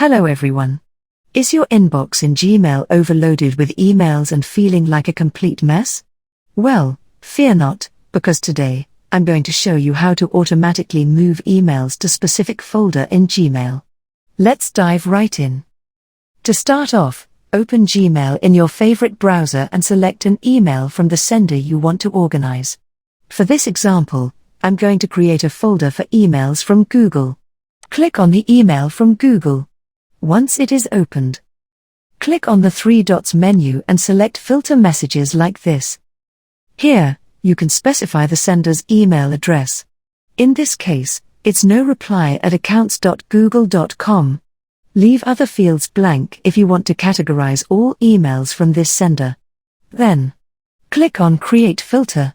Hello everyone. Is your inbox in Gmail overloaded with emails and feeling like a complete mess? Well, fear not, because today, I'm going to show you how to automatically move emails to specific folder in Gmail. Let's dive right in. To start off, open Gmail in your favorite browser and select an email from the sender you want to organize. For this example, I'm going to create a folder for emails from Google. Click on the email from Google. Once it is opened, click on the three dots menu and select Filter Messages like this. Here, you can specify the sender's email address. In this case, it's noreply@accounts.google.com. Leave other fields blank if you want to categorize all emails from this sender. Then, click on Create Filter.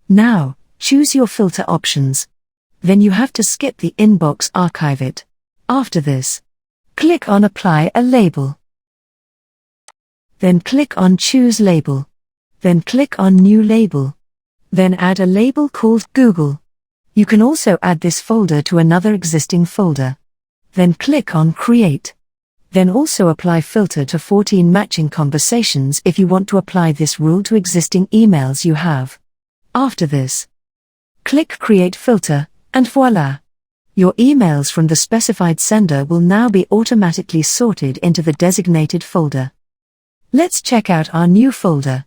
Now, choose your filter options. Then you have to skip the inbox archive it. After this, click on Apply a label. Then click on Choose Label. Then click on New Label. Then add a label called Google. You can also add this folder to another existing folder. Then click on Create. Then also apply filter to 14 matching conversations if you want to apply this rule to existing emails you have. After this, click Create Filter, and voila! Your emails from the specified sender will now be automatically sorted into the designated folder. Let's check out our new folder.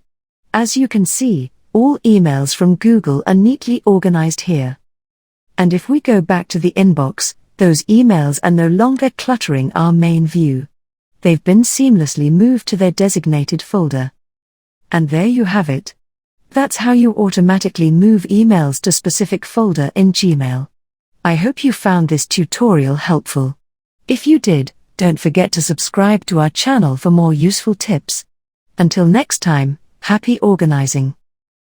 As you can see, all emails from Google are neatly organized here. And if we go back to the inbox, those emails are no longer cluttering our main view. They've been seamlessly moved to their designated folder. And there you have it. That's how you automatically move emails to specific folder in Gmail. I hope you found this tutorial helpful. If you did, don't forget to subscribe to our channel for more useful tips. Until next time, happy organizing.